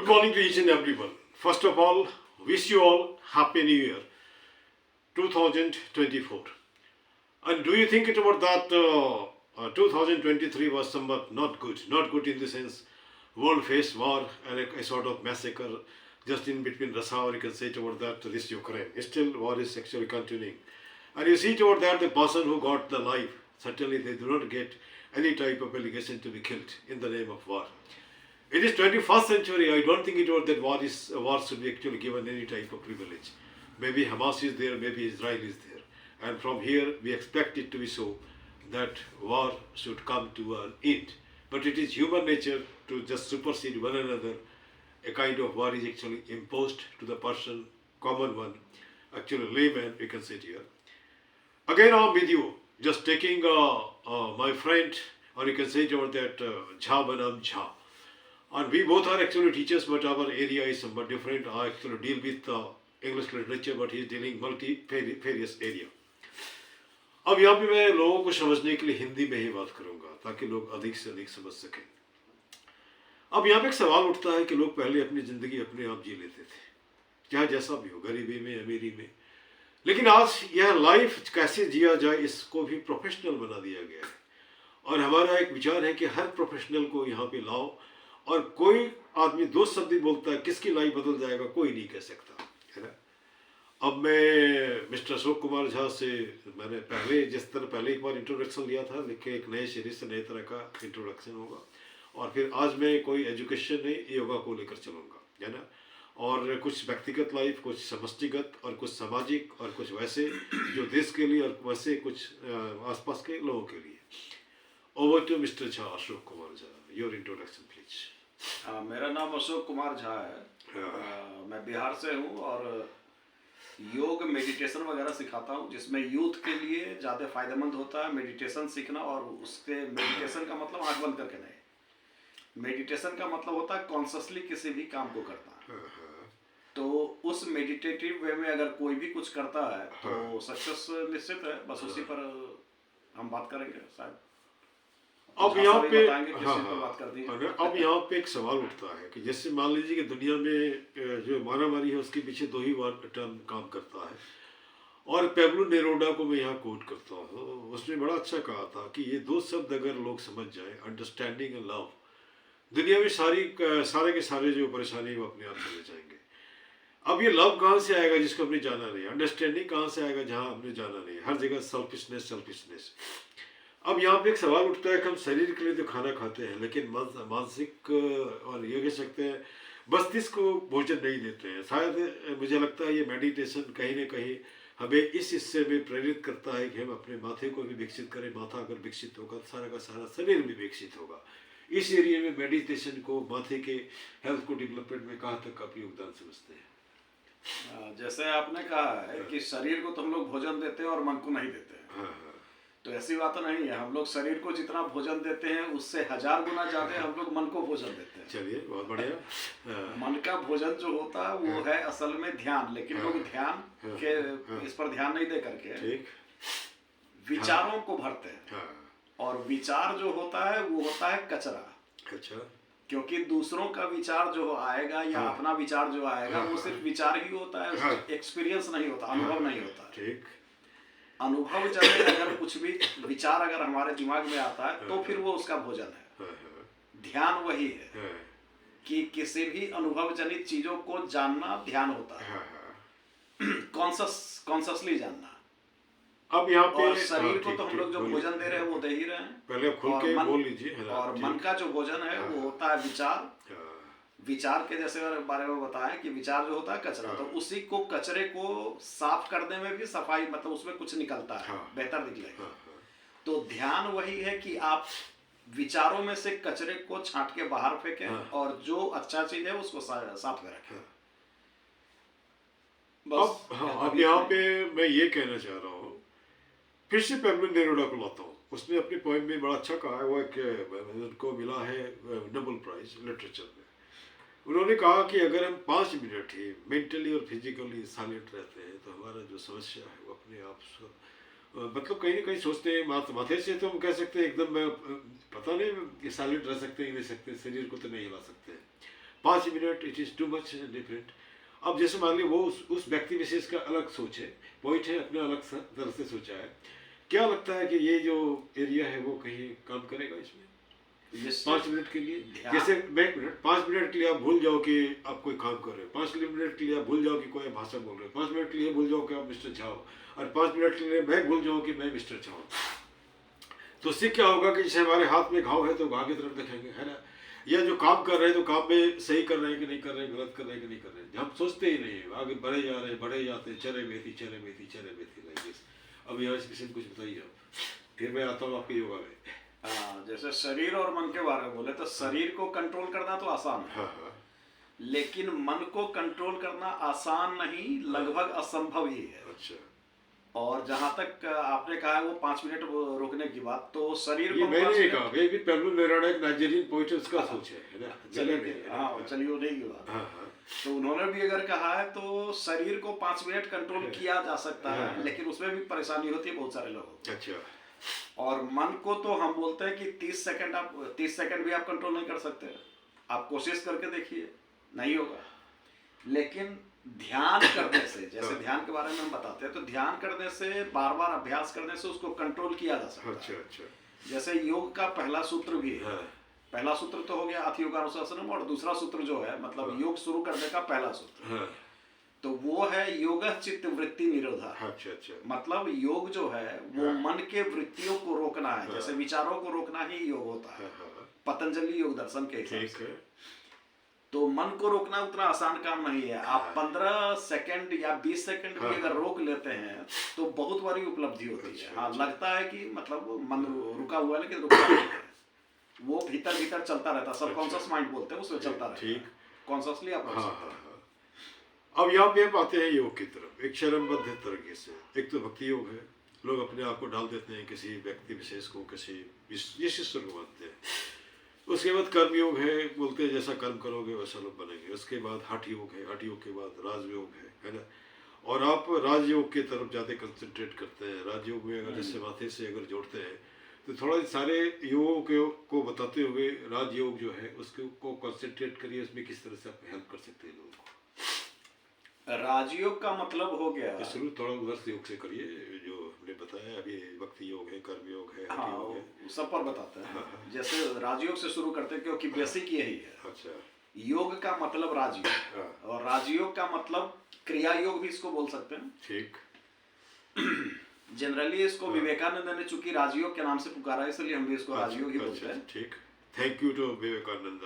Good morning to each and everyone. First of all, wish you all Happy New Year 2024. And do you think it about that 2023 was somewhat not good? Not good in the sense world faced war and a sort of massacre just in between Russia, or you can say it about that this Ukraine. Still, war is actually continuing. And you see it about that the person who got the life, certainly they do not get any type of allegation to be killed in the name of war. It is 21st century. I don't think it was that war should be actually given any type of privilege. Maybe Hamas is there, maybe Israel is there, and from here we expect it to be so that war should come to an end. But it is human nature to just supersede one another. A kind of war is actually imposed to the person, common one, actually layman, we can say it here. Again, I'm with you, just taking my friend, or you can say it over that Jha Banam Jha. And we both are actually teachers, but our area is somewhat different. I actually deal with English literature, but he is dealing multifarious area. अब यहाँ पे मैं लोगों को समझने के लिए हिंदी में ही बात करूँगा ताकि लोग अधिक से अधिक समझ सकें. अब यहाँ पे एक सवाल उठता है कि लोग पहले अपनी ज़िंदगी अपने आप जी लेते थे, चाहे जैसा भी हो, गरीबी में, अमीरी में. लेकिन आज यह लाइफ कैसे जिया जाए इसको भी प्रोफेशनल बना दिया गया है. और हमारा एक विचार है कि हर प्रोफेशनल को यहाँ पे लाओ, और कोई आदमी दो शब्द ही बोलता है, किसकी लाइफ बदल जाएगा कोई नहीं कह सकता, है ना. अब मैं मिस्टर अशोक कुमार झा से मैंने जिस तरह पहले एक बार इंट्रोडक्शन लिया था, लेकिन एक नए सीरीज से नए तरह का इंट्रोडक्शन होगा. और फिर आज मैं कोई एजुकेशन नहीं, योगा को लेकर चलूँगा, है ना. और कुछ व्यक्तिगत लाइफ, कुछ समष्टिगत, और कुछ सामाजिक, और कुछ वैसे जो देश के लिए, और वैसे कुछ आसपास के लोगों के लिए. Over to mister Jha, Ashok Kumar Jha, your introduction please. मेरा नाम अशोक कुमार झा है. मैं बिहार से हूँ और योग मेडिटेशन वगैरह सिखाता हूँ, जिसमें यूथ के लिए ज़्यादा फायदेमंद होता है मेडिटेशन सीखना. और उसके मेडिटेशन का मतलब आँख बंद करके नहीं, मेडिटेशन का मतलब होता है कॉन्शियसली किसी भी काम को करना. तो उस मेडिटेटिव वे में अगर कोई भी कुछ करता है तो सक्सेस निश्चित है. बस उसी पर हम बात करेंगे शायद. अब यहाँ पे अब यहाँ पे एक सवाल उठता है कि जैसे मान लीजिए कि दुनिया में जो मारामारी है उसके पीछे दो ही टर्म काम करता है. और पेब्लो नेरूदा को मैं यहाँ कोट करता हूँ, उसने बड़ा अच्छा कहा था कि ये दो शब्द अगर लोग समझ जाए, अंडरस्टैंडिंग एंड लव, दुनिया में सारे के सारे जो परेशानी वो अपने आप चले जाएंगे. अब ये लव कहाँ से आएगा जिसको हमने जाना नहीं, अंडरस्टैंडिंग कहाँ से आएगा जहाँ हमने जाना नहीं. हर जगह सेल्फिशनेस. अब यहाँ पे एक सवाल उठता है कि हम शरीर के लिए तो खाना खाते हैं, लेकिन मानसिक और ये कह सकते हैं मस्तिष्क को भोजन नहीं देते हैं. शायद मुझे लगता है ये मेडिटेशन कहीं ना कहीं हमें इस हिस्से में प्रेरित करता है कि हम अपने माथे को भी विकसित करें. माथा अगर विकसित होगा तो सारा का सारा शरीर भी विकसित होगा. इस एरिया में मेडिटेशन को, माथे के हेल्थ को डेवलपमेंट में कहाँ तक आप योगदान समझते हैं? जैसे आपने कहा है कि शरीर को तो हम लोग भोजन देते हैं और मन को नहीं देते हैं. तो ऐसी बात नहीं है. हम लोग शरीर को जितना भोजन देते हैं उससे 1000 गुना ज्यादा हम लोग मन को भोजन देते हैं. चलिए, बहुत बढ़िया. मन का भोजन जो होता है वो है असल में ध्यान. लेकिन लोग ध्यान के इस पर ध्यान नहीं दे करके विचारों को भरते हैं. और विचार जो होता है वो होता है कचरा. अच्छा. क्योंकि दूसरों का विचार जो आएगा या अपना विचार जो आएगा वो सिर्फ विचार ही होता है. एक्सपीरियंस नहीं होता, अनुभव नहीं होता. ठीक. अनुभव जब अगर कुछ भी विचार अगर हमारे दिमाग में आता है तो फिर वो उसका भोजन है. ध्यान वही है कि किसी भी अनुभव जनित चीजों को जानना ध्यान होता है. कॉन्शसली जानना. अब यहाँ पे शरीर को तो हम लोग जो भोजन दे रहे हैं वो दे ही रहे हैं. पहले खुल के बोल लीजिए. और मन का जो भोजन है वो होता है विचार. विचार के जैसे बारे में बताया कि विचार जो होता है कचरा. तो उसी को, कचरे को साफ करने में भी सफाई, मतलब उसमें कुछ निकलता है, बेहतर निकलेगा. तो ध्यान वही है कि आप विचारों में से कचरे को छांट के बाहर फेंकें और जो अच्छा चीज है उसको साफ में रखें. बस. अब यहाँ पे मैं ये कहना चाह रहा हूँ, फिर से पेब्लो नेरूदा को लाता हूँ. उसने अपने पोएम में बड़ा अच्छा कहा है. वो उनको मिला है नोबेल प्राइज लिटरेचर में. उन्होंने कहा कि अगर हम 5 मिनट ही मेंटली और फिजिकली साइलेंट रहते हैं तो हमारा जो समस्या है वो अपने आप मतलब कहीं ना कहीं सोचते हैं. माथे से तो हम कह सकते हैं एकदम पता नहीं कि साइलेंट रह सकते हैं, नहीं सकते, शरीर को तो नहीं हिला सकते. 5 minute it is too much different. अब जैसे मान लीजिए वो उस व्यक्ति विशेष का अलग सोच है, पॉइंट है, अपने अलग तरह से सोचा है। क्या लगता है कि ये जो एरिया है वो कहीं काम करेगा इसमें? 5 मिनट के लिए, जैसे मैं 5 मिनट के लिए आप भूल जाओ कि आप कोई काम कर रहे हो, 5 मिनट के लिए आप भूल जाओ कि कोई भाषा बोल रहे हो, 5 मिनट के लिए भूल जाओ कि आप मिस्टर झा हो, और 5 मिनट के लिए मैं भूल जाऊँ कि मैं मिस्टर झा हूँ। तो उससे क्या होगा कि जैसे हमारे हाथ में घाव है तो घाव की तरफ देखेंगे, है ना? या जो काम कर रहे हैं तो काम में सही कर रहे हैं कि नहीं कर रहे हैं, गलत कर रहे हैं कि नहीं कर रहे हैं, हम सोचते ही नहीं, आगे बढ़े जा रहे हैं, बढ़े जाते हैं, चरे मेथी चरे मेथी चरे मेथी लाइक दिस। अब यहाँ किसी ने कुछ बताइए आप, फिर मैं आता हूँ आपके योगा में। जैसे शरीर और मन के बारे में बोले तो शरीर को कंट्रोल करना तो आसान है, हाँ, लेकिन मन को कंट्रोल करना आसान नहीं, लगभग असंभव ही है। अच्छा। और जहां तक आपने कहा है वो 5 मिनट रोकने की बात, तो शरीर ये को मैंने 5 नहीं मिनट, कहा, ये भी पेब्लो नेराडा एक नाइजीरियन पोइट है, उसका सोच है ना? चलिए हाँ चलिए वो नहीं की बात। हाँ, तो उन्होंने भी अगर कहा है तो शरीर को 5 मिनट कंट्रोल किया जा सकता है, लेकिन उसमें भी परेशानी होती है बहुत सारे लोगों को। अच्छा। और मन को तो हम बोलते हैं कि 30 सेकंड भी आप कंट्रोल नहीं कर सकते। आप कोशिश करके देखिए, नहीं होगा। लेकिन ध्यान करने से, जैसे ध्यान के बारे में हम बताते हैं, तो ध्यान करने से, बार बार अभ्यास करने से उसको कंट्रोल किया जा सकता है। अच्छा अच्छा। जैसे योग का पहला सूत्र भी है। हाँ, पहला सूत्र तो हो गया अथयोगानुशासनम, और दूसरा सूत्र जो है मतलब योग शुरू करने का पहला सूत्र, हाँ, तो वो है योगः चित्त वृत्ति निरोधा। अच्छा अच्छा। मतलब योग जो है वो मन के वृत्तियों को रोकना है, जैसे विचारों को रोकना ही योग होता है हाँ, पतंजलि योग दर्शन के हिसाब ठीक से। है। तो मन को रोकना उतना आसान काम नहीं है। आप 15 सेकंड या 20 सेकंड भी अगर रोक लेते हैं तो बहुत बड़ी उपलब्धि होती है। हाँ, लगता है कि मतलब मन रुका हुआ है, लेकिन रुका नहीं है, वो भीतर भीतर चलता रहता है। सबकॉन्शियस माइंड बोलते हैं, उसमें चलता रहता है। कॉन्शियसली आप कर सकते हैं। अब यहाँ पे हम आते हैं योग की तरफ, एक चरणबद्ध तरीके से। एक तो भक्ति योग है, लोग अपने आप को डाल देते हैं किसी व्यक्ति विशेष को, किसी जिस ईश्वर को मानते हैं। उसके बाद कर्म योग है, बोलते हैं जैसा कर्म करोगे वैसा लोग बनेंगे। उसके बाद हठ योग है, हठ योग के बाद राजयोग है ना? और आप राजयोग की तरफ ज़्यादा कंसंट्रेट करते हैं। राजयोग में अगर जैसे माथे से अगर जोड़ते हैं तो थोड़ा सारे योगों को बताते हुए राजयोग जो है उसको कंसंट्रेट करिए, उसमें किस तरह से आप हेल्प कर सकते हैं लोगों को। राजयोग का मतलब हो गया, शुरू थोड़ा उधर से योग से करिए, जो हमने बताया अभी, भक्ति योग है, कर्म योग है, हठ योग है, सब पर बताते हैं। जैसे राजयोग से शुरू करते हैं क्योंकि बेसिक यही है। अच्छा। योग का मतलब राजयोग, और राजयोग का मतलब क्रिया योग भी इसको बोल सकते हैं। ठीक। जनरली इसको विवेकानंद ने चूंकि राजयोग के नाम से पुकारा है, इसलिए हम भी इसको राजयोग ही बोलते हैं। ठीक। Thank you to Vivekanand.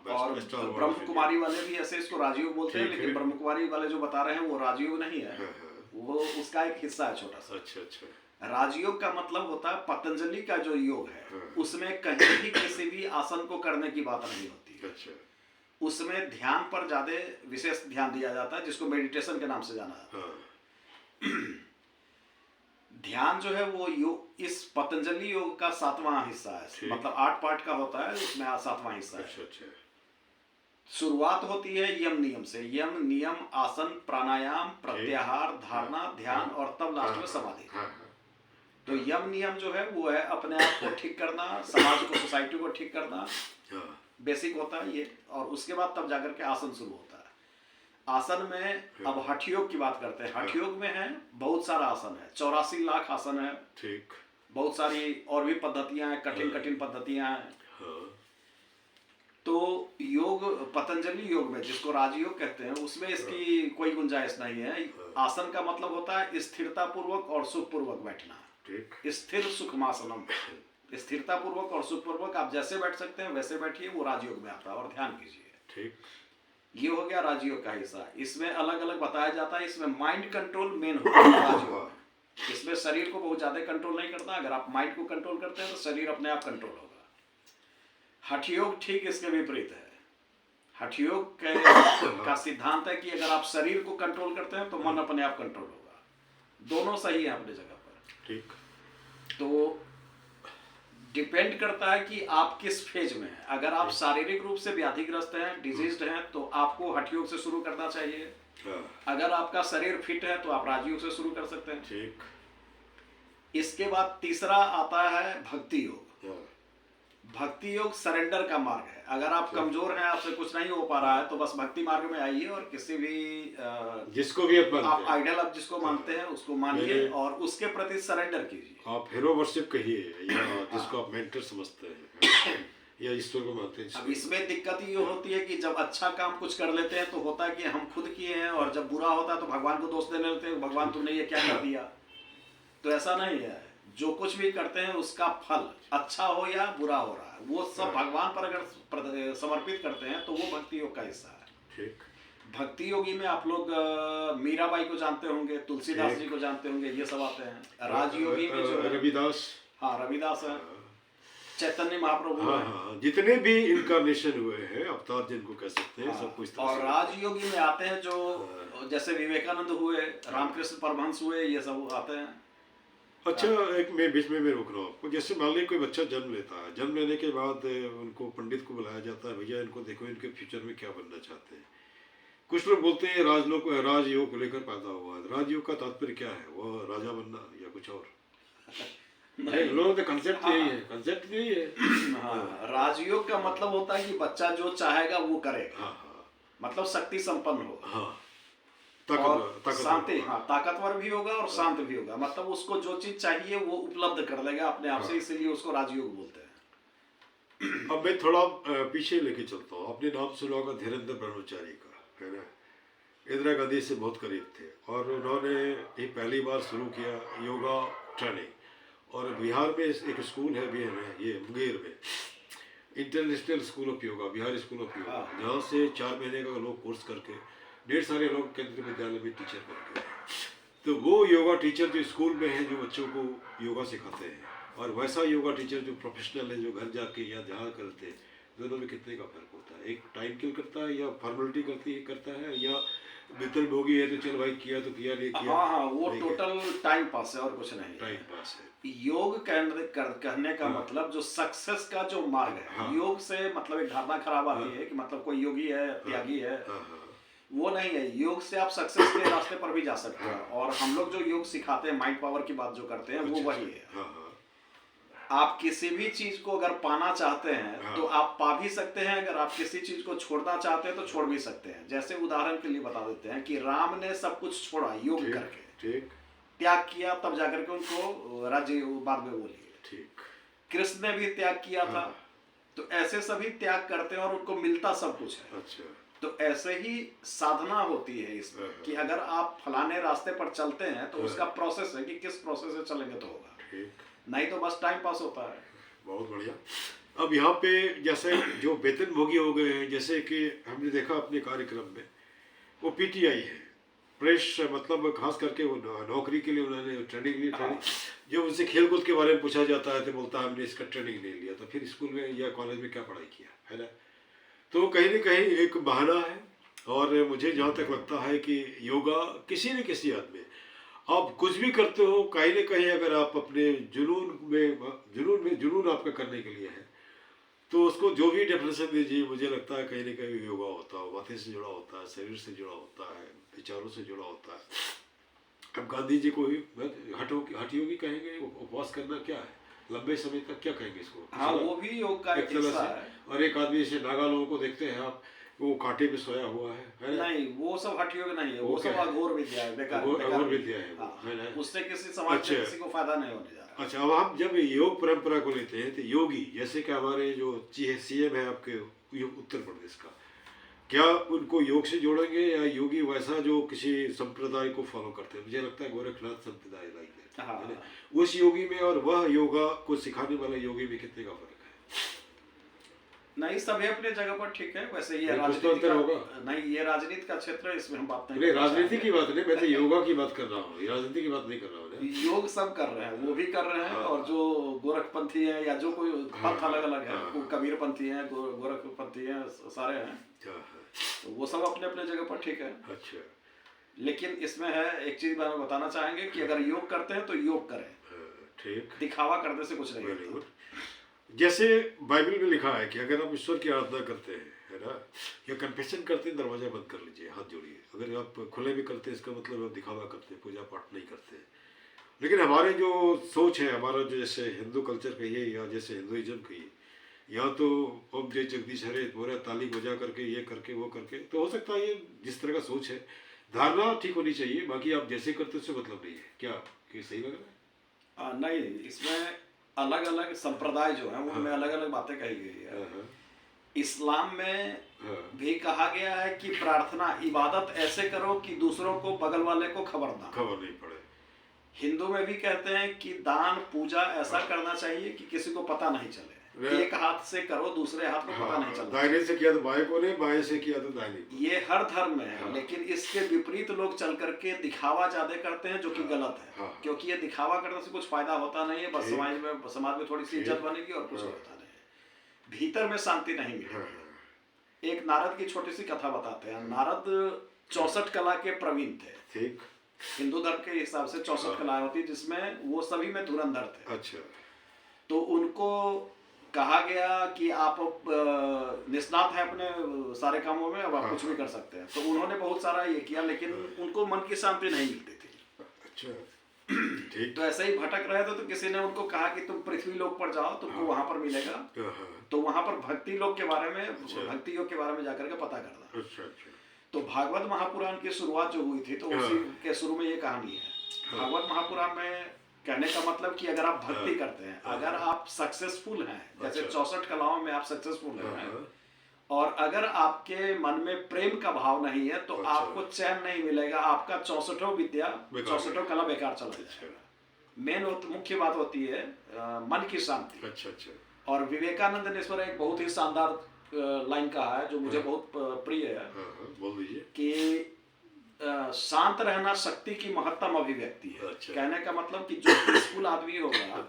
और ब्रह्म कुमारी वाले भी ऐसे इसको राजयोग बोलते हैं, लेकिन ब्रह्म कुमारी वाले जो बता रहे हैं वो राजयोग नहीं है, वो उसका एक हिस्सा है छोटा सा। अच्छा अच्छा। राजयोग का मतलब होता है पतंजलि का जो योग है, उसमें कहीं भी किसी भी आसन को करने की बात नहीं होती। अच्छा। उसमें ध्यान पर ज्यादा विशेष ध्यान दिया जाता है, जिसको मेडिटेशन के नाम से जाना जाता है। ध्यान जो है वो योग, इस पतंजलि योग का 7वां हिस्सा है, मतलब 8 पार्ट का होता है, उसमें 7वां हिस्सा है। अच्छा अच्छा। शुरुआत होती है यम नियम से, यम नियम, आसन, प्राणायाम, प्रत्याहार, धारणा, ध्यान, और तब लास्ट में समाधि। तो यम नियम जो है वो है अपने आप को ठीक करना, समाज को, सोसाइटी को ठीक करना, बेसिक होता है ये। और उसके बाद तब जाकर के आसन शुरू होता है। आसन में अब हठ योग की बात करते हैं। हठ योग में है बहुत सारा आसन है, 84 लाख आसन है। ठीक। बहुत सारी और भी पद्धतियां हैं, कठिन कठिन पद्धतियां हैं। तो योग, पतंजलि योग में जिसको राजयोग कहते हैं, उसमें इसकी कोई गुंजाइश नहीं है। आसन का मतलब होता है स्थिरता पूर्वक और सुख पूर्वक बैठना। स्थिर सुखमासनम, स्थिरता पूर्वक और सुख पूर्वक आप जैसे बैठ सकते हैं वैसे बैठिए, वो राजयोग में आता है, और ध्यान कीजिए। ठीक। ये हो गया राजयोग का हिस्सा। इसमें अलग अलग बताया जाता है। इसमें माइंड कंट्रोल मेन होता है राजयोग। इसमें शरीर को बहुत ज्यादा कंट्रोल नहीं करना। अगर आप माइंड को कंट्रोल करते हैं तो शरीर अपने आप कंट्रोल होगा। हठ योग ठीक इसके विपरीत है। हठ योग का सिद्धांत है कि अगर आप शरीर को कंट्रोल करते हैं तो मन अपने आप कंट्रोल होगा। दोनों सही है अपनी जगह पर। ठीक। तो डिपेंड करता है कि आप किस फेज में हैं। अगर आप शारीरिक रूप से व्याधिग्रस्त हैं, डिजीज्ड हैं, तो आपको हठ योग से शुरू करना चाहिए। अगर आपका शरीर फिट है तो आप राजयोग से शुरू कर सकते हैं। ठीक। इसके बाद तीसरा आता है भक्ति योग। भक्ति योग सरेंडर का मार्ग है। अगर आप कमजोर हैं, आपसे कुछ नहीं हो पा रहा है, तो बस भक्ति मार्ग में आइए और किसी भी जिसको भी आप मानते आप हैं, आइडल आप जिसको मानते हैं उसको मानिए मेरे- और उसके प्रति सरेंडर कीजिए। आप हीरो वर्शिप कहिए या जिसको आप मेंटर समझते हैं या ईश्वर को मानते हैं। अब इसमें दिक्कत ये होती है कि जब अच्छा काम कुछ कर लेते हैं तो होता है कि हम खुद किए हैं, और जब बुरा होता है तो भगवान को दोष देने लगते हैं, भगवान तुमने ये क्या कर दिया। तो ऐसा नहीं है, जो कुछ भी करते हैं उसका फल अच्छा हो या बुरा हो रहा है, वो सब भगवान पर अगर समर्पित करते हैं तो वो भक्ति योग का हिस्सा है। ठीक। भक्ति योगी में आप लोग मीराबाई को जानते होंगे, तुलसीदास जी को जानते होंगे, ये सब आते हैं। राजयोगी में जो है, रविदास, हाँ रविदास है, चैतन्य महाप्रभु हाँ है। हाँ, जितने भी इनकारनेशन हुए हैं, अवतार जिनको कह सकते हैं, सब कुछ। और राजयोगी में आते हैं जो जैसे विवेकानंद हुए, रामकृष्ण परमहंस हुए, ये सब आते हैं। अच्छा, एक मैं बीच में मैं रोक रहा हूँ आपको। जैसे मान लीजिए कोई बच्चा जन्म लेता है, जन्म लेने के बाद उनको पंडित को बुलाया जाता है, भैया इनको देखो इनके फ्यूचर में क्या बनना चाहते हैं। कुछ लोग बोलते हैं राजयोग को लेकर पैदा हुआ है। राजयोग का तात्पर्य क्या है? वो राजा बनना या कुछ और? नहीं, लोगों का कंसेप्ट यही है, कंसेप्ट यही है। हाँ, राजयोग का मतलब होता है कि बच्चा जो चाहेगा वो करेगा। हाँ हाँ मतलब शक्ति संपन्न होगा, हाँ, और शांति, हाँ ताकतवर भी होगा और शांत भी होगा। मतलब उसको जो चीज चाहिए वो उपलब्ध कर लेगा अपने आप से, इसलिए उसको राजयोग बोलते हैं। अब मैं थोड़ा पीछे लेके चलता हूँ। आपने नाम सुना होगा धीरेन्द्र ब्रह्मचारी का, है ना? इंदिरा गांधी से बहुत करीब थे और उन्होंने ये पहली बार शुरू किया योगा ट्रेनिंग। और बिहार में एक स्कूल है भी है, ये मुंगेर में, international school of yoga, Bihar school of yoga, जहाँ से 4 महीने का लोग कोर्स करके ढेर सारे लोग केंद्रीय विद्यालय में टीचर बनते हैं। तो वो योगा टीचर जो स्कूल में है, जो बच्चों को योगा सिखाते हैं, और वैसा योगा टीचर जो प्रोफेशनल है, जो घर जाके या जहाँ करते हैं, दोनों में कितने का फर्क होता है? एक टाइम किल करता है या फॉर्मेलिटी करता है, या वेतन भोगी है तो चल भाई किया तो किया, नहीं किया। हाँ हाँ, वो टोटल टाइम पास है और कुछ नहीं। टाइम पास है। योग कहने का मतलब जो सक्सेस का जो मार्ग है, योग से मतलब एक धारणा खराब आती है कि मतलब कोई योगी है, त्यागी है, वो नहीं है। योग से आप सक्सेस के रास्ते पर भी जा सकते हैं। और हम लोग जो योग सिखाते हैं, माइंड पावर की बात जो करते हैं, वो वही है। आप किसी भी चीज को अगर पाना चाहते हैं तो आप पा भी सकते हैं, अगर आप किसी चीज को छोड़ना चाहते हैं तो छोड़ भी सकते हैं। जैसे उदाहरण के लिए बता देते हैं कि राम ने सब कुछ छोड़ा योग करके, ठीक, त्याग किया, तब जाकर के उनको राज्य बाद में बोलिए। ठीक। कृष्ण ने भी त्याग किया था। तो ऐसे सभी त्याग करते हैं और उनको मिलता सब कुछ है। अच्छा। तो ऐसे ही साधना होती है इसमें कि अगर आप फलाने रास्ते पर चलते हैं तो उसका प्रोसेस है कि किस प्रोसेस से चलेंगे तो होगा, नहीं तो बस टाइम पास होता है। बहुत बढ़िया। अब यहाँ पे जैसे जो वेतन भोगी हो गए हैं, जैसे कि हमने देखा अपने कार्यक्रम में, वो पीटीआई है, प्रेस, मतलब खास करके वो नौकरी के लिए उन्होंने ट्रेनिंग, जब उनसे खेलकूद के बारे में पूछा जाता है तो बोलता है हमने इसका ट्रेनिंग नहीं लिया, तो फिर स्कूल में या कॉलेज में क्या पढ़ाई किया, है ना? तो कहीं न कहीं एक बहाना है। और मुझे जहाँ तक लगता है कि योगा किसी न किसी हद में आप कुछ भी करते हो, कहीं न कहीं अगर आप अपने जुनून आपका करने के लिए है, तो उसको जो भी डेफिनेशन दीजिए, मुझे लगता है कहीं न कहीं योगा होता है, माथे से जुड़ा होता है, शरीर से जुड़ा होता है, विचारों से जुड़ा होता है। अब गांधी जी को ही हठयोगी कहेंगे, उपवास करना क्या है, लंबे समय तक क्या कहेंगे इसको? हाँ, वो भी योग का एक हिस्सा है। और एक आदमी जैसे नागा लोगों को देखते हैं आप, वो कांटे पे सोया हुआ है नहीं, वो सब हठयोग नहीं है, वो सब अघोर विद्या है, बेकार विद्या है ना? उससे किसी समाज में किसी को फायदा नहीं होने जा रहा। अच्छा, अब हम जब योग परंपरा को लेते हैं तो योगी, जैसे कि हमारे जो सीएम है आपके उत्तर प्रदेश का, क्या उनको योग से जोड़ेंगे, या योगी वैसा जो किसी संप्रदाय को फॉलो करते हैं? मुझे लगता है गोरखनाथ संप्रदाय लाइक है, उस योगी में और वह योगा को सिखाने वाले योगी में कितने का फर्क है? नहीं, सभी अपने जगह पर ठीक है। वैसे ये राजनीति का क्षेत्र है, इसमें हम बात नहीं। राजनीति की बात नहीं, मैं तो योगा की बात कर रहा हूँ, राजनीति की बात नहीं कर रहा हूँ। योग सब कर रहे हैं, वो भी कर रहे हैं। और जो गोरखपंथी है या जो कोई पंथ अलग अलग है, वो कबीरपंथी है, गोरखपंथी है, सारे हैं, तो वो सब अपने अपने जगह पर ठीक है। अच्छा, लेकिन इसमें है एक चीज मैं बताना चाहेंगे कि अगर योग करते हैं तो योग करें, ठीक, दिखावा करने से कुछ नहीं। जैसे बाइबल में लिखा है कि अगर आप ईश्वर की आराधना करते हैं, है ना, या कन्फेशन करते हैं, दरवाजा बंद कर लीजिए, हाथ जोड़िए। अगर आप खुले में करते हैं, इसका मतलब आप दिखावा करते हैं, पूजा पाठ नहीं करते हैं। लेकिन हमारे जो सोच है, हमारा जो जैसे हिंदू कल्चर कहिए या जैसे हिंदुइज्म कहिए, या तो ओम जय जगदीश हरे बोरा ताली बजा करके ये करके वो करके, तो हो सकता है ये जिस तरह का सोच है, धारणा ठीक होनी चाहिए, बाकी आप जैसे करते हो उससे मतलब नहीं है। क्या ये सही लग रहा है? नहीं, इसमें अलग अलग संप्रदाय जो है उनमें अलग अलग बातें कही गई है। हाँ, इस्लाम में हाँ, भी कहा गया है कि प्रार्थना इबादत ऐसे करो कि दूसरों को, बगल वाले को खबर ना। खबर नहीं पड़े। हिंदू में भी कहते हैं कि दान पूजा ऐसा करना चाहिए कि किसी को पता नहीं चले। एक हाथ से करो, दूसरे हाथ को पता नहीं चलना। दाहिने से किया तो बाएं को नहीं, बाएं से किया तो दाहिने को। ये हर धर्म में है, लेकिन इसके विपरीत लोग चल करके दिखावा ज्यादा करते हैं, जो कि गलत है। क्योंकि ये दिखावा करने से कुछ फायदा होता नहीं है, बस समाज में थोड़ी सी इज्जत बनेगी और कुछ होता नहीं है, भीतर में शांति नहीं मिलेगी। एक नारद की छोटी सी कथा बताते हैं। नारद 64 कला के प्रवीण थे। ठीक, हिंदू धर्म के हिसाब से 64 कलाएं होती, जिसमें वो सभी में धुरंधर थे। अच्छा। तो उनको कहा गया कि आप निष्णात हैं अपने सारे कामों में, अब आप कुछ भी कर सकते हैं। तो उन्होंने बहुत सारा ये किया, लेकिन उनको मन की शांति नहीं मिलती थी। अच्छा, ठीक। तो ऐसे ही भटक रहे थे, तो किसी ने उनको कहा कि तुम पृथ्वी लोक पर जाओ, तुमको वहां पर मिलेगा। तो वहां पर भक्ति लोक के बारे में, भक्ति योग के बारे में जाकर के पता करना। अच्छा अच्छा। तो भागवत महापुराण की शुरुआत जो हुई थी, तो उसी के शुरू में ये कहानी है। भागवत महापुराण में कहने का मतलब कि अगर आप भक्ति करते हैं, अगर आप सक्सेसफुल हैं, जैसे 64 कलाओं में आप सक्सेसफुल हैं, और अगर आपके मन में प्रेम का भाव नहीं है, तो आपको चैन नहीं मिलेगा, आपका 64 विद्या, 64 कला बेकार चला जाएगा। मेन मुख्य बात होती है मन की शांति। अच्छा अच्छा। और विवेकानंद ने इस पर एक बहुत ही शानदार लाइन कहा है, जो मुझे बहुत प्रिय है। बोल दीजिए। कि शांत रहना शक्ति की महत्तम अभिव्यक्ति है। अच्छा। कहने का मतलब कि जो पीसफुल आदमी होगा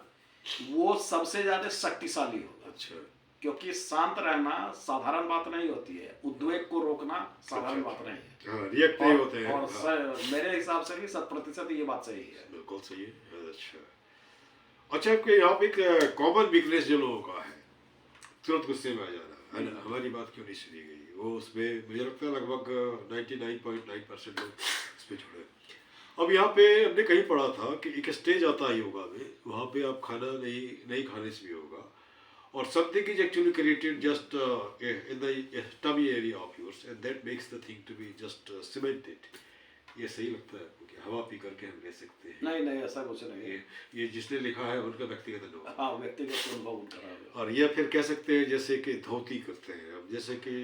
वो सबसे ज्यादा शक्तिशाली होगा। अच्छा। क्योंकि शांत रहना साधारण बात नहीं होती है, उद्वेग को रोकना साधारण बात नहीं है। रिएक्ट नहीं होते हैं। और मेरे हिसाब से भी 100% ये बात सही है। बिल्कुल सही है। अच्छा अच्छा, आपके यहाँ पे एक कॉमन वीकनेस जो लोगों का है, तुरंत गुस्से में आ जाना है ना, हमारी बात क्यों नहीं सुनी गई, वो उसमें मुझे लगता है लगभग 99.9% लोग उस पर जुड़े। अब यहाँ पे हमने कहीं पढ़ा था कि एक स्टेज आता है योगा में, वहाँ पे आप खाना नहीं खाने से भी होगा, और something is actually created just in the tummy area of yours, and that makes the thing to be just cemented. ये सही लगता है आपको कि हवा पी करके हम ले सकते हैं? नहीं नहीं, ऐसा कुछ नहीं है। ये जिसने लिखा है उनका व्यक्तिगत अनुभव। हाँ, व्यक्तिगत अनुभव उनका है। और ये फिर कह सकते हैं जैसे कि धोती करते हैं, अब जैसे कि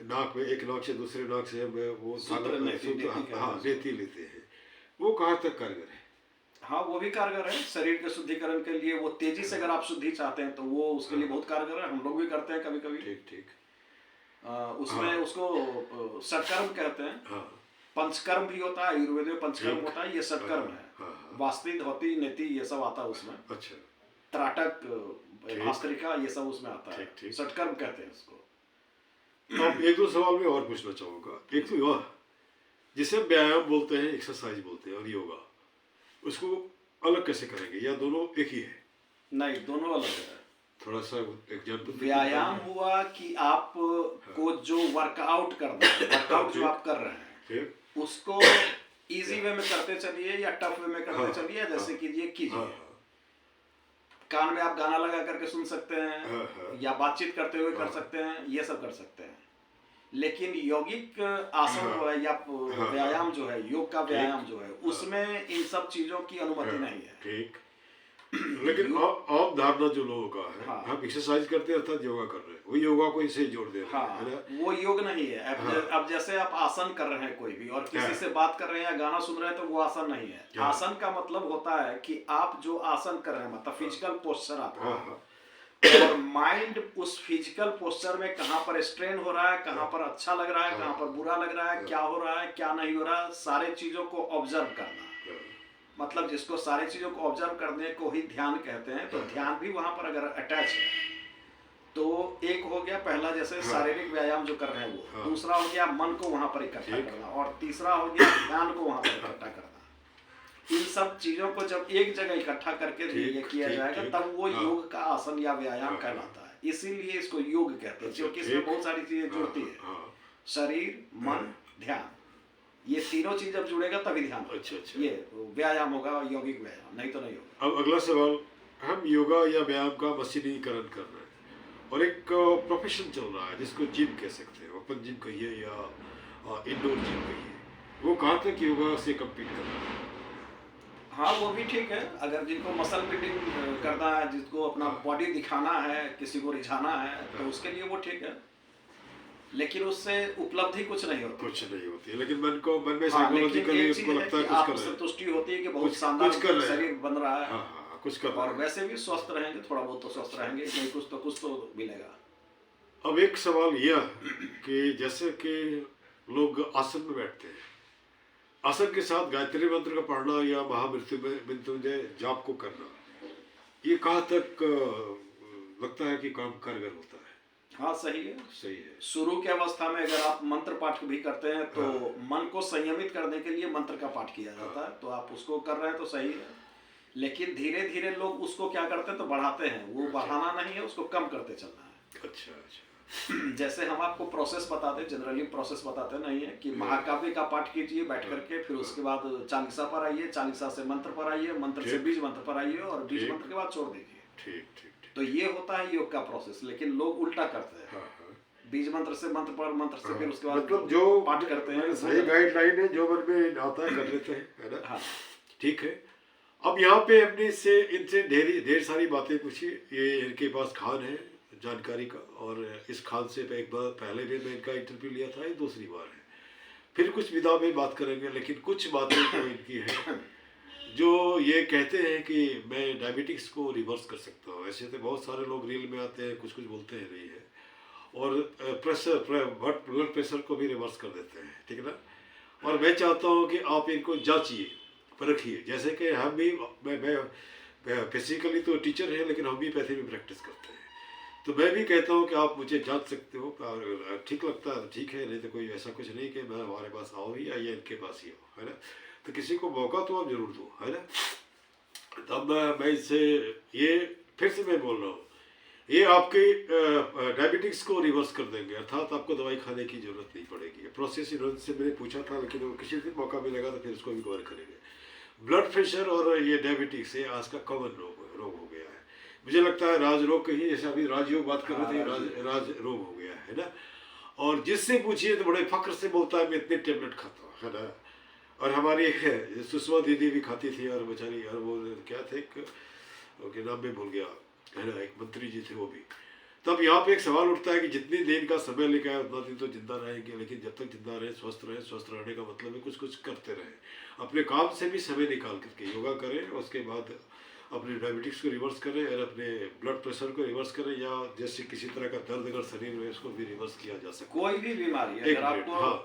नाक में, एक नाक से दूसरे नाक से वो नेती लेते हैं, वो कहाँ तक कारगर है? हाँ, वो भी कारगर है शरीर के शुद्धिकरण के लिए। वो तेजी से अगर आप शुद्धि चाहते हैं तो वो उसके लिए बहुत कारगर है। हम लोग भी करते हैं कभी कभी। ठीक ठीक। उसमें उसको षटकर्म कहते हैं। पंचकर्म भी होता है, आयुर्वेद में पंचकर्म होता है, ये षटकर्म है। वास्ति, धोती, नेति, ये सब आता है उसमें। अच्छा। त्राटक, भास्त्रिका, ये सब उसमें आता है। षटकर्म कहते हैं इसको। अब एक दो सवाल में और पूछना चाहूँगा। एक तो योगा जिसे व्यायाम बोलते हैं, एक्सरसाइज बोलते हैं, और योगा, उसको अलग कैसे करेंगे, या दोनों एक ही है? नहीं, दोनों अलग है। थोड़ा सा एग्जांपल। व्यायाम हुआ कि आप को जो वर्कआउट करना है, वर्कआउट जो आप कर रहे हैं, उसको इजी वे में करते चलिए या टफ वे में करते चलिए। जैसे कीजिए कान में आप गाना लगा करके सुन सकते हैं, या बातचीत करते हुए कर सकते हैं, ये सब कर सकते हैं। लेकिन यौगिक आसन जो है, या व्यायाम जो है, योग का व्यायाम जो है, उसमें इन सब चीजों की अनुमति नहीं है। ठीक। लेकिन आप धारणा जो लोगों का है, हम एक्सरसाइज करते हैं अर्थात योगा कर रहे हैं, वो योगा को इसे जोड़ दे रहे हैं, है ना? वो योग नहीं है। अब जैसे आप आसन कर रहे हैं कोई भी, और किसी से बात कर रहे हैं या गाना सुन रहे हैं, तो वो आसन नहीं है। आसन का मतलब होता है कि आप जो आसन कर रहे हैं, मतलब फिजिकल पोस्चर आपका, और माइंड उस फिजिकल पोस्चर में कहाँ पर स्ट्रेन हो रहा है, कहाँ पर अच्छा लग रहा है, कहाँ पर बुरा लग रहा है, क्या हो रहा है, क्या नहीं हो रहा है, सारे चीजों को ऑब्जर्व करना। मतलब जिसको सारी चीजों को ऑब्जर्व करने को ही ध्यान कहते हैं। तो ध्यान भी वहां पर अगर अटैच है, तो एक हो गया पहला, जैसे शारीरिक व्यायाम जो कर रहे हैं वो। दूसरा हो गया मन को वहां पर इकट्ठा करना, और तीसरा हो गया ध्यान को वहां पर इकट्ठा करना। इन सब चीजों को जब एक जगह इकट्ठा करके ये किया जाएगा, तब वो योग का आसन या व्यायाम कहलाता है। इसीलिए इसको योग कहते हैं, क्योंकि इसमें बहुत सारी चीजें जुड़ती है। शरीर, मन, ध्यान, ये तीनों चीज जब जुड़ेगा तभी ध्यान। अच्छा अच्छा। ये व्यायाम होगा, यौगिक व्यायाम, नहीं तो नहीं होगा। अब अगला सवाल, हम योगा या व्यायाम का मशीनीकरण कर रहे हैं, और एक प्रोफेशन चल रहा है जिसको जिम कह सकते हैं, ओपन जिम कहिए या इंडोर जिम कहिए, वो कहाँ तक योगा से कम्पीट कर रहा है? हाँ, वो भी ठीक है। अगर जिनको मसल बिल्डिंग करना है, जिसको अपना बॉडी दिखाना है, किसी को रिझाना है, तो उसके लिए वो ठीक है। लेकिन उससे उपलब्धि कुछ नहीं होती। कुछ नहीं होती है, लेकिन मन में हाँ, लेकिन साइकोलॉजिकली एक उसको चीज है लगता है कि कुछ कर रहे हैं। आत्मसंतुष्टि होती है कि बहुत कुछ शानदार कर रहे हैं। शरीर बन रहा है। हाँ हाँ, कुछ कर रहे और हैं। वैसे भी स्वस्थ रहेंगे, थोड़ा बहुत तो स्वस्थ रहेंगे, नहीं कुछ तो मिलेगा। अब एक सवाल यह है कि जैसे कि लोग आसन में बैठते हैं, आसन के साथ गायत्री मंत्र का पढ़ना या महामृत्युंजय जाप को करना, ये कहाँ तक लगता है कि काम कारगर होता है? हाँ, सही है। सही है। शुरू की अवस्था में अगर आप मंत्र पाठ भी करते हैं तो हाँ। मन को संयमित करने के लिए मंत्र का पाठ किया जाता है, तो आप उसको कर रहे हैं तो सही है। लेकिन धीरे धीरे लोग उसको क्या करते हैं तो बढ़ाते हैं, वो बढ़ाना नहीं है, उसको कम करते चलना है। अच्छा अच्छा। जैसे हम आपको प्रोसेस बताते हैं, जनरली प्रोसेस बताते नहीं है कि महाकाव्य का पाठ कीजिए बैठ करके, फिर उसके बाद चालीसा पर आइए, चालीसा से मंत्र पर आइए, मंत्र से बीज मंत्र पर आइए, और बीज मंत्र के बाद छोड़ दीजिए। ठीक ठीक ठीक। तो ये होता है योग का प्रोसेस। लेकिन लोग उल्टा करते हैं, हाँ हाँ। बीज मंत्र से मंत्र पर, मंत्र से फिर उसके बाद मतलब जो पाठ करते हैं। सही गाइडलाइन है, जो मन में आता है कर लेते हैं, है ना? हाँ, ठीक है। अब यहाँ पे अपने से इनसे ढेर सारी बातें पूछी। ये इनके पास खान है जानकारी का, और इस खान से एक बार पहले भी मैं इनका इंटरव्यू लिया था, ये दूसरी बार है। फिर कुछ विधा में बात करेंगे, लेकिन कुछ बातें तो इनकी हैं जो ये कहते हैं कि मैं डायबिटिक्स को रिवर्स कर सकता हूँ। ऐसे तो बहुत सारे लोग रील में आते हैं, कुछ कुछ बोलते हैं नहीं है, और ब्लड प्रेशर को भी रिवर्स कर देते हैं, ठीक है ना? और मैं चाहता हूँ कि आप इनको जांचिए, परखिए। जैसे कि हम भी, मैं फिजिकली तो टीचर है, लेकिन होम्योपैथी में प्रैक्टिस करते हैं, तो मैं भी कहता हूँ कि आप मुझे जांच सकते हो, और ठीक लगता है ठीक है, नहीं तो कोई ऐसा कुछ नहीं कि मैं हमारे पास आओ ही या ये इनके पास ही आओ, है ना? तो किसी को मौका तो आप जरूर दो, है ना? तब मैं इससे, ये फिर से मैं बोल रहा हूँ, ये आपके डायबिटिक्स को रिवर्स कर देंगे, अर्थात आपको दवाई खाने की जरूरत नहीं पड़ेगी। प्रोसेस इन्होंने से मैंने पूछा था, लेकिन वो किसी दिन मौका मिलेगा तो फिर उसको भी कवर करेंगे। ब्लड प्रेशर और ये डायबिटिक्स ये आज का कॉमन रोग हो गया है। मुझे लगता है राज रोग कहीं, जैसे अभी राजयोग बात कर रहे थे, राज रोग हो गया है ना? और जिससे पूछिए तो बड़े फख्र से बोलता है मैं इतने टेबलेट खाता हूँ, है ना? और हमारी सुषमा दीदी भी खाती थी, और बेचारी, और वो क्या थे, उनके नाम भी भूल गया, है ना, एक मंत्री जी थे वो भी। तब यहाँ पे एक सवाल उठता है कि जितनी दिन का समय लेकर आए उतना दिन तो जिंदा रहेंगे, लेकिन जब तक जिंदा रहे, स्वस्थ रहने का मतलब है कुछ कुछ करते रहें, अपने काम से भी समय निकाल करके योगा करें, और उसके बाद अपने डायबिटिक्स को रिवर्स करें, और अपने ब्लड प्रेशर को रिवर्स करें, या जैसे किसी तरह का दर्द अगर शरीर में, उसको भी रिवर्स किया जा सकता है। कोई भी बीमारी एक अगर मिनट, आपको हाँ,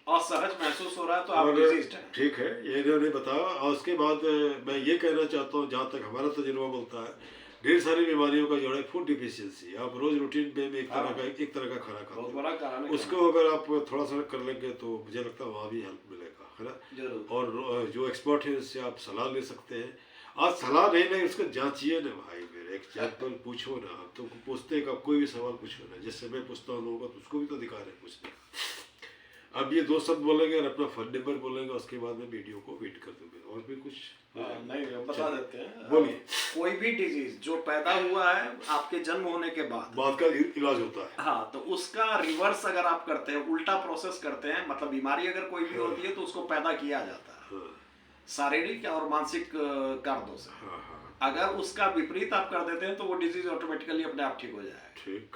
असहज महसूस हो रहा है तो आप और डिजीज्ड हैं। ठीक है, ये इन्होंने बताया। और उसके बाद मैं ये कहना चाहता हूँ, जहाँ तक हमारा तजुर्बा बोलता है, ढेर सारी बीमारियों का जो है फूड डिफिशियंसी। आप रोज रूटीन में एक तरह का खाना खाते बहुत हो, बड़ा कारण है। उसको अगर आप थोड़ा सा कर लेंगे तो मुझे लगता है वहाँ भी हेल्प मिलेगा, है ना? जरूर। और जो एक्सपर्ट है उससे आप सलाह ले सकते हैं। आज सलाह नहीं ले, उसको जांचिए ना भाई, मेरे एग्जाम्पल पूछो ना। हम तो पूछते हैं, कोई भी सवाल पूछो ना, जैसे मैं पूछता हूँ लोगों को, तो उसको भी तो अधिकार है पूछने का। अब ये 2 शब्द बोलेंगे और अपना फोन नंबर बोलेंगे, उसके बाद में वीडियो को वेट कर दूंगे। और भी कुछ नहीं, बता देते हैं। बोलिए। कोई भी डिजीज जो पैदा हुआ है आपके जन्म होने के बाद का इलाज होता है। हाँ, तो उसका रिवर्स अगर आप करते हैं, उल्टा प्रोसेस करते हैं, मतलब बीमारी अगर कोई भी होती है तो उसको पैदा किया जाता है शारीरिक और मानसिक कारणों से। अगर उसका विपरीत आप कर देते हैं तो वो डिजीज ऑटोमेटिकली अपने आप ठीक हो जाएगा। ठीक,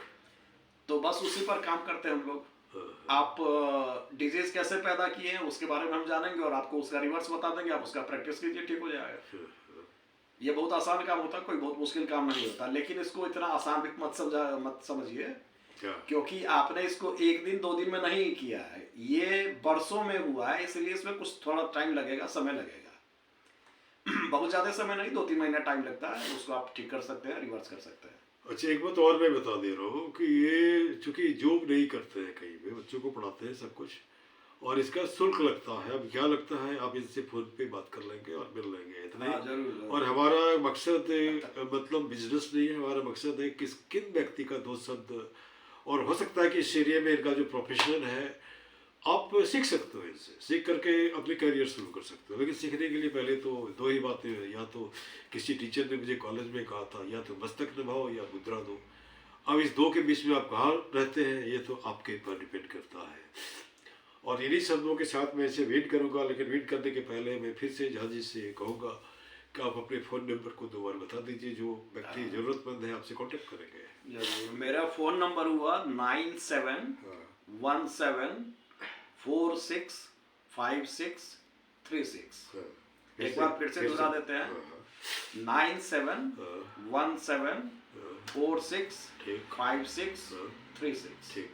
तो बस उसी पर काम करते हैं हम लोग। आप डिजीज कैसे पैदा किए हैं उसके बारे में हम जानेंगे, और आपको उसका रिवर्स बता देंगे, आप उसका प्रैक्टिस कीजिए, ठीक हो जाएगा। ये बहुत आसान काम होता है, कोई बहुत मुश्किल काम नहीं होता। लेकिन इसको इतना आसान भी मत समझिए, क्योंकि आपने इसको 1 दिन 2 दिन में नहीं किया है, ये बरसों में हुआ है, इसलिए इसमें कुछ थोड़ा टाइम लगेगा, समय लगेगा। बहुत ज्यादा समय नहीं, 2-3 महीना टाइम लगता है, उसको आप ठीक कर सकते हैं, रिवर्स कर सकते हैं। अच्छा, एक बात और मैं बता दे रहा हूँ कि ये चूंकि जॉब नहीं करते हैं, कहीं पे बच्चों को पढ़ाते हैं सब कुछ, और इसका शुल्क लगता है। अब क्या लगता है, आप इनसे फोन पे बात कर लेंगे और मिल लेंगे, इतना ही। जरूर। और हमारा मकसद मतलब बिजनेस नहीं है, हमारा मकसद है कि किन व्यक्ति का 2 शब्द, और हो सकता है कि इस एरिया में इनका जो प्रोफेशन है आप सीख सकते हो, इनसे सीख करके अपने करियर शुरू कर सकते हो। लेकिन सीखने के लिए पहले तो 2 ही बातें हैं, या तो किसी टीचर ने मुझे कॉलेज में कहा था, या तो मस्तक निभाओ या मुद्रा दो। अब इस दो के बीच में आप कहाँ रहते हैं ये तो आपके ऊपर डिपेंड करता है। और इन्हीं शब्दों के साथ मैं इसे वेट करूँगा, लेकिन वेट करने के पहले मैं फिर से झाजी से कहूँगा कि आप अपने फ़ोन नंबर को दोबारा बता दीजिए, जो व्यक्ति ज़रूरतमंद है आपसे कांटेक्ट करेंगे। जरूर। मेरा फोन नंबर हुआ 9717465636। एक बार फिर से दोहरा देते हैं, 9717465636। ठीक।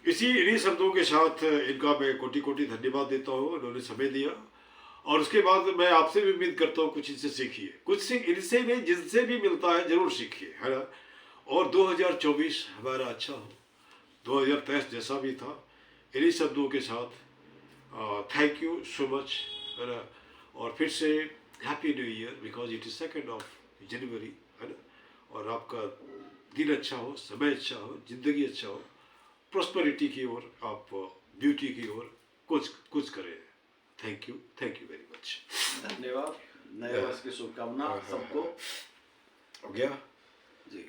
इन्हीं शब्दों के साथ इनका मैं कोटि कोटि धन्यवाद देता हूँ, उन्होंने समय दिया। और उसके बाद मैं आपसे भी उम्मीद करता हूँ कुछ इनसे सीखिए, कुछ इनसे नहीं, जिनसे भी मिलता है जरूर सीखिए, है ना। और 2024 हमारा अच्छा हो, 2023 जैसा भी था। इन्हीं शब्दों के साथ थैंक यू सो मच, है ना। और फिर से happy new year, because it is 2 जनवरी, है ना। और आपका दिन अच्छा हो, समय अच्छा हो, ज़िंदगी अच्छा हो, प्रॉस्पेरिटी की ओर, आप ब्यूटी की ओर कुछ करें। Thank you very much. धन्यवाद। नए वर्ष की शुभकामना सबको। हो गया जी।